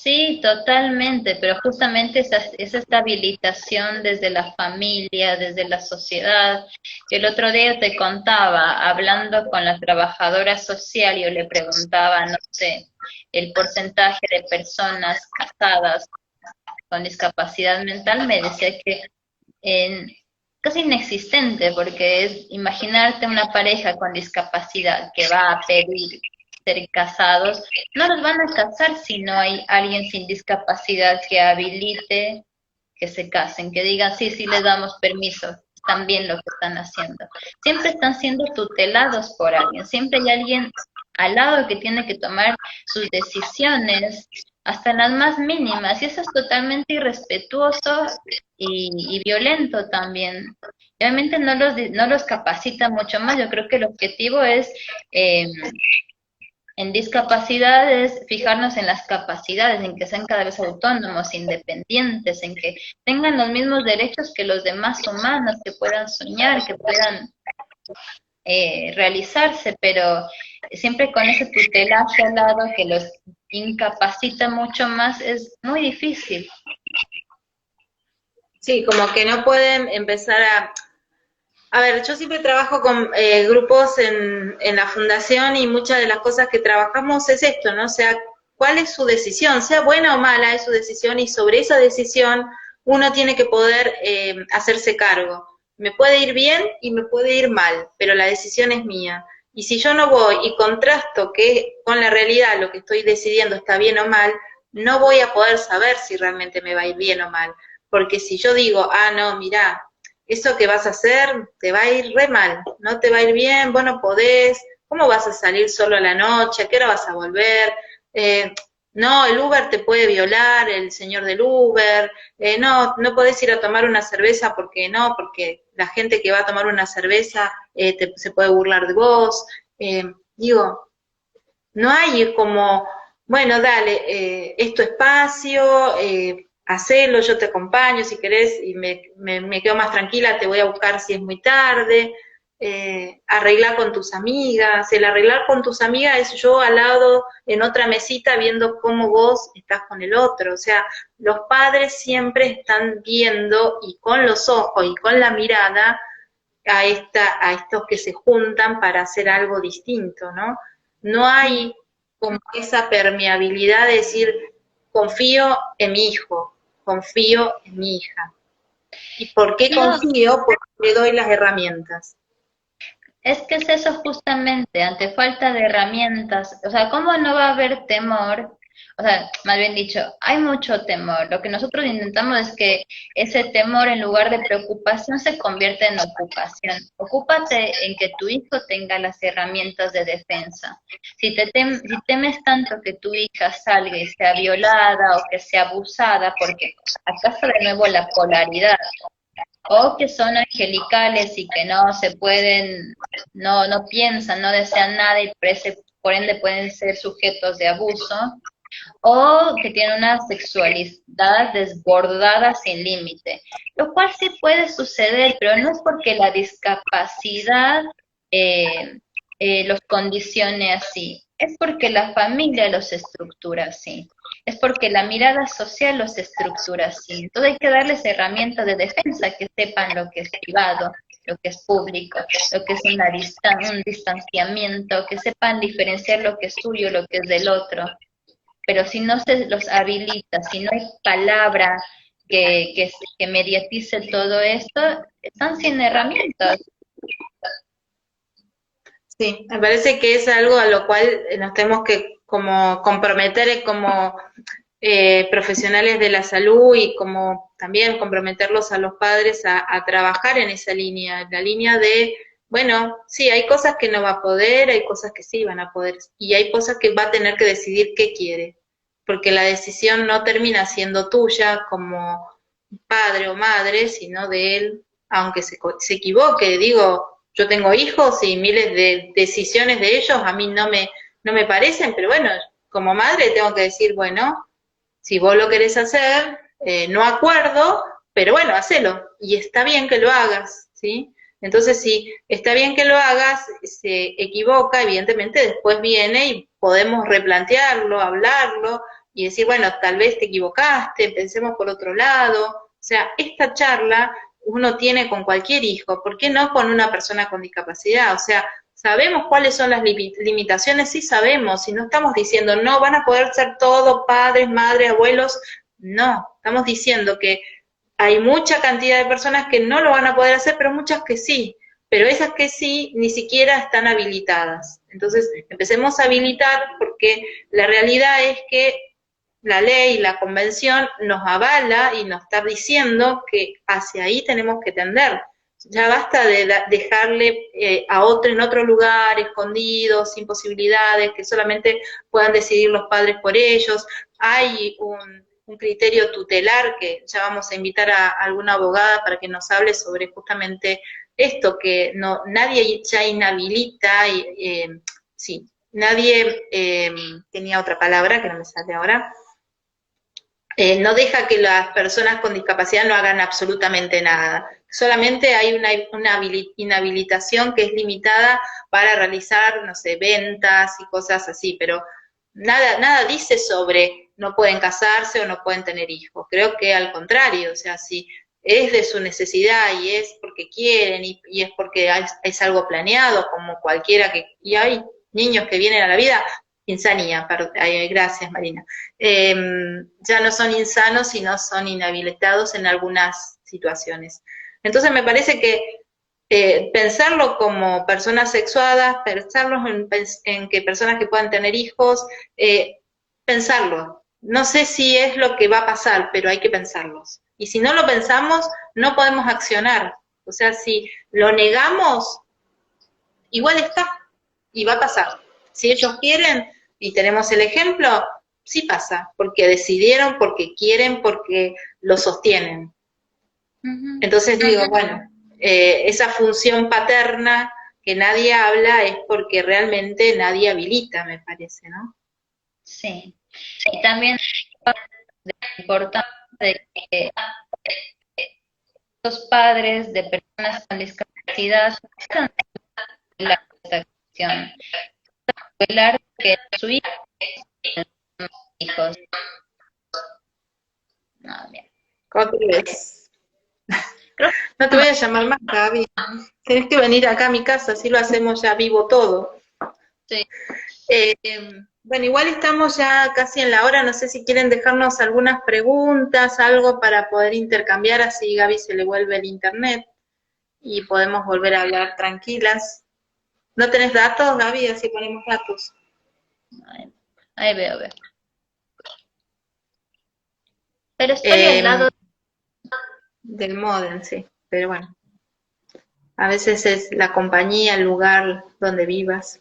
sí, totalmente, pero justamente esa estabilización desde la familia, desde la sociedad. El otro día te contaba, hablando con la trabajadora social, yo le preguntaba, no sé, el porcentaje de personas casadas con discapacidad mental, me decía que en, casi inexistente, porque es imaginarte una pareja con discapacidad que va a pedir ser casados, no los van a casar si no hay alguien sin discapacidad que habilite que se casen, que digan, sí, sí les damos permiso, están bien lo que están haciendo. Siempre están siendo tutelados por alguien, siempre hay alguien al lado que tiene que tomar sus decisiones, hasta las más mínimas, y eso es totalmente irrespetuoso y violento también. Obviamente no los capacita mucho más, yo creo que el objetivo es en discapacidades, fijarnos en las capacidades, en que sean cada vez autónomos, independientes, en que tengan los mismos derechos que los demás humanos, que puedan soñar, que puedan realizarse, pero siempre con ese tutelaje al lado que los incapacita mucho más, es muy difícil. Sí, como que no pueden empezar a ver, yo siempre trabajo con grupos en la fundación y muchas de las cosas que trabajamos es esto, ¿no? O sea, ¿cuál es su decisión? Sea buena o mala es su decisión y sobre esa decisión uno tiene que poder hacerse cargo. Me puede ir bien y me puede ir mal, pero la decisión es mía. Y si yo no voy y contrasto que con la realidad lo que estoy decidiendo está bien o mal, no voy a poder saber si realmente me va a ir bien o mal. Porque si yo digo, ah, no, mirá, eso que vas a hacer te va a ir re mal, no te va a ir bien, vos no podés, ¿cómo vas a salir solo a la noche? ¿A qué hora vas a volver? No, el Uber te puede violar, el señor del Uber, no, no podés ir a tomar una cerveza porque no, porque la gente que va a tomar una cerveza se puede burlar de vos. Digo, no hay como, bueno, dale, es tu espacio, hacelo, yo te acompaño si querés y me quedo más tranquila, te voy a buscar si es muy tarde, arreglar con tus amigas, el arreglar con tus amigas es yo al lado en otra mesita viendo cómo vos estás con el otro, o sea, los padres siempre están viendo y con los ojos y con la mirada a estos que se juntan para hacer algo distinto, ¿no? No hay como esa permeabilidad de decir, confío en mi hijo, confío en mi hija. ¿Y por qué No, confío? Porque le doy las herramientas. es que es eso justamente, ante falta de herramientas, o sea, ¿cómo no va a haber temor? O sea, más bien dicho, hay mucho temor. Lo que nosotros intentamos es que ese temor en lugar de preocupación se convierta en ocupación. Ocúpate en que tu hijo tenga las herramientas de defensa. Si temes tanto que tu hija salga y sea violada o que sea abusada, porque acaso de nuevo la polaridad, o que son angelicales y que no se pueden, no piensan, no desean nada y por ende pueden ser sujetos de abuso, o que tienen una sexualidad desbordada sin límite, lo cual sí puede suceder, pero no es porque la discapacidad eh, los condicione así, es porque la familia los estructura así, es porque la mirada social los estructura así. Entonces hay que darles herramientas de defensa, que sepan lo que es privado, lo que es público, lo que es un distanciamiento, que sepan diferenciar lo que es suyo, lo que es del otro. Pero si no se los habilita, si no hay palabra que mediatice todo esto, están sin herramientas. Sí, me parece que es algo a lo cual nos tenemos que como comprometer como profesionales de la salud y como también comprometerlos a los padres a trabajar en esa línea, la línea de, bueno, sí, hay cosas que no va a poder, hay cosas que sí van a poder, y hay cosas que va a tener que decidir qué quiere, porque la decisión no termina siendo tuya como padre o madre, sino de él, aunque se equivoque, digo, yo tengo hijos y miles de decisiones de ellos a mí no me parecen, pero bueno, como madre tengo que decir, bueno, si vos lo querés hacer, no acuerdo, pero bueno, hacelo. Y está bien que lo hagas, ¿sí? Entonces, si está bien que lo hagas, se equivoca, evidentemente después viene y podemos replantearlo, hablarlo y decir, bueno, tal vez te equivocaste, pensemos por otro lado. O sea, esta charla uno tiene con cualquier hijo, ¿por qué no con una persona con discapacidad? O sea, ¿sabemos cuáles son las limitaciones? Sí sabemos, y no estamos diciendo, no, van a poder ser todos padres, madres, abuelos, no, estamos diciendo que hay mucha cantidad de personas que no lo van a poder hacer, pero muchas que sí, pero esas que sí ni siquiera están habilitadas. Entonces, empecemos a habilitar porque la realidad es que la ley, la convención nos avala y nos está diciendo que hacia ahí tenemos que tender. Ya basta de dejarle a otro en otro lugar, escondido, sin posibilidades, que solamente puedan decidir los padres por ellos. Hay un criterio tutelar que ya vamos a invitar a alguna abogada para que nos hable sobre justamente esto, que no nadie ya inhabilita, sí, nadie, tenía otra palabra que no me sale ahora, no deja que las personas con discapacidad no hagan absolutamente nada. Solamente hay una inhabilitación que es limitada para realizar, no sé, ventas y cosas así, pero nada dice sobre no pueden casarse o no pueden tener hijos. Creo que al contrario, o sea, si es de su necesidad y es porque quieren y es porque es algo planeado, como cualquiera y hay niños que vienen a la vida, insanía, gracias Marina, ya no son insanos, sino son inhabilitados en algunas situaciones. Entonces me parece que pensarlo como personas sexuadas, pensarlo en que personas que puedan tener hijos, pensarlo. No sé si es lo que va a pasar, pero hay que pensarlos. Y si no lo pensamos, no podemos accionar, O sea, si lo negamos, igual está y va a pasar. Si ellos quieren, y tenemos el ejemplo, sí pasa, porque decidieron, porque quieren, porque lo sostienen. Entonces digo, bueno, esa función paterna que nadie habla es porque realmente nadie habilita, me parece, ¿no? Sí. Y también es importante que los padres de personas con discapacidad sean la acción, velar que su hijo hijos. No, bien. Otra vez. Creo No te voy a llamar más, Gaby. Tenés que venir acá a mi casa, así lo hacemos ya vivo todo. que sí. Eh, bueno, igual estamos ya casi en la hora, no sé si quieren dejarnos algunas preguntas, algo para poder intercambiar, así Gaby se le vuelve el internet y podemos volver a hablar tranquilas. ¿No tenés datos, Gaby? Así ponemos datos. Ahí veo, veo. Pero estoy al lado. Del modem, sí, pero bueno. A veces es la compañía, el lugar donde vivas.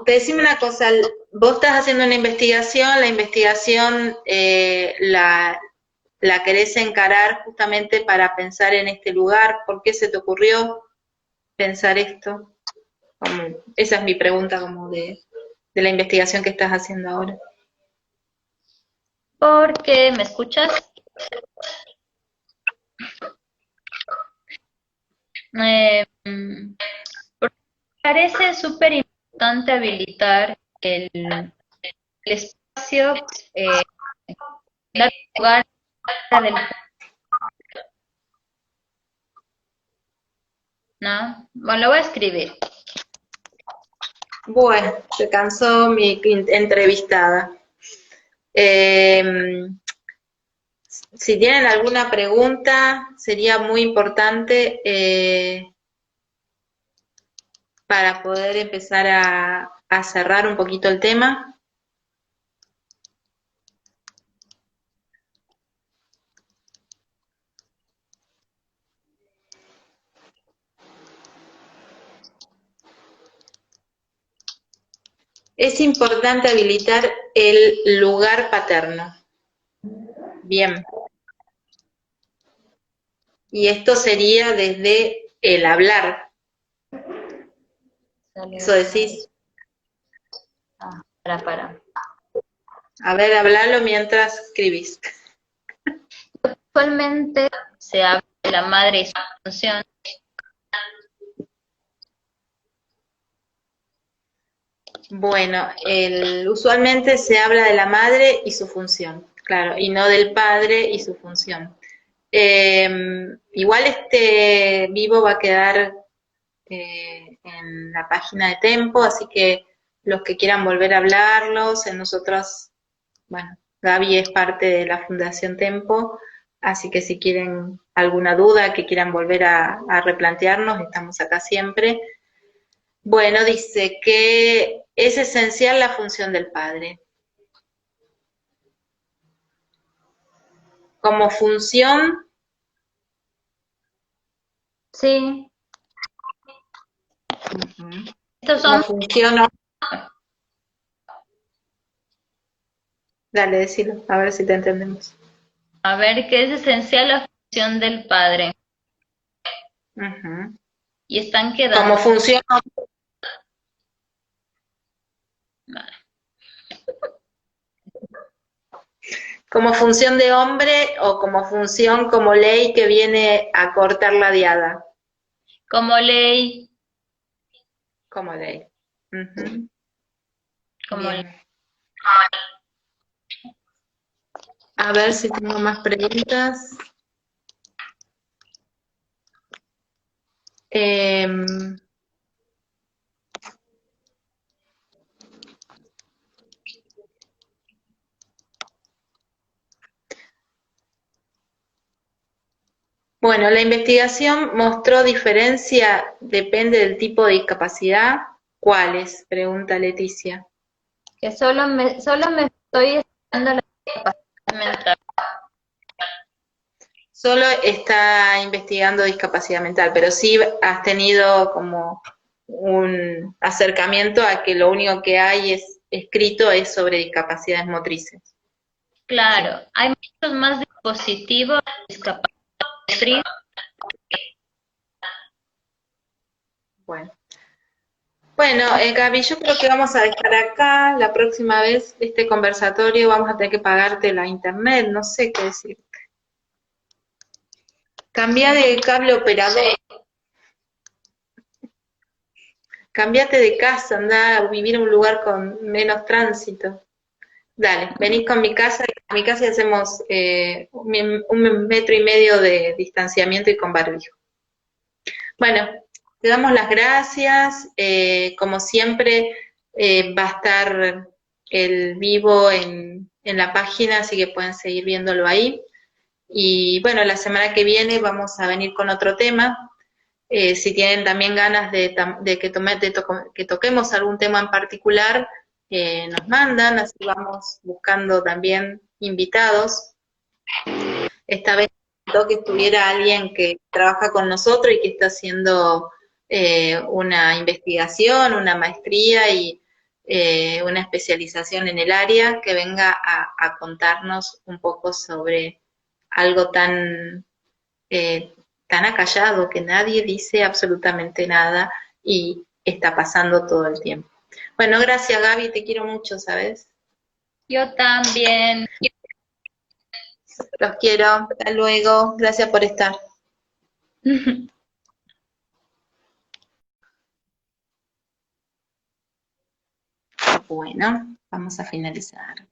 Decime una cosa, vos estás haciendo una investigación, la investigación la querés encarar justamente para pensar en este lugar, ¿por qué se te ocurrió pensar esto? Esa es mi pregunta como de la investigación que estás haciendo ahora. Porque, ¿me escuchas? Porque parece súper importante habilitar el espacio, dar lugar del, ¿no? Bueno, lo voy a escribir. Bueno, se cansó mi entrevistada. Si tienen alguna pregunta, sería muy importante para poder empezar a cerrar un poquito el tema. Es importante habilitar el lugar paterno. Bien. Y esto sería desde el hablar. Eso decís. Para. A ver, hablalo mientras escribís. Actualmente se habla de la madre y su función. Bueno, usualmente se habla de la madre y su función, claro, y no del padre y su función. Igual este vivo va a quedar en la página de Tempo, así que los que quieran volver a hablarlos, nosotros, bueno, Gaby es parte de la Fundación Tempo, así que si quieren alguna duda, que quieran volver a replantearnos, estamos acá siempre. Bueno, dice que es esencial la función del padre. Como función, Sí. Estos como son, función, dale, decilo, a ver si te entendemos. a ver, que es esencial la función del padre. Y están Como quedando. función, como función de hombre o como función como ley que viene a cortar la diada. Como ley. Como ley. Como ley. Bien. A ver si tengo más preguntas. Bueno, la investigación mostró diferencia, depende del tipo de discapacidad. ¿Cuáles? Pregunta Leticia. Que solo me estoy estudiando la capacidad mental. Solo está investigando discapacidad mental, pero sí has tenido como un acercamiento a que lo único que hay es escrito es sobre discapacidades motrices. Sí, Claro, hay muchos más dispositivos de discapacidad motriz. bueno. Bueno, Gaby, yo creo que vamos a dejar acá. La próxima vez este conversatorio vamos a tener que pagarte la internet, no sé qué decir. Cambia de cable operador, cambiate de casa, anda a vivir en un lugar con menos tránsito. Dale, venís con mi casa, a mi casa y hacemos 1,5 metros de distanciamiento y con barbijo. Bueno, te damos las gracias. Como siempre, va a estar el vivo en la página, así que pueden seguir viéndolo ahí. Y bueno, la semana que viene vamos a venir con otro tema. Si tienen también ganas que toquemos algún tema en particular, nos mandan, así vamos buscando también invitados. Esta vez necesitó que estuviera alguien que trabaja con nosotros y que está haciendo una investigación, una maestría y una especialización en el área, que venga a contarnos un poco sobre algo eh, tan acallado que nadie dice absolutamente nada y está pasando todo el tiempo. Bueno, gracias Gaby, te quiero mucho, ¿sabes? Yo también. Los quiero, hasta luego, gracias por estar. Bueno, vamos a finalizar.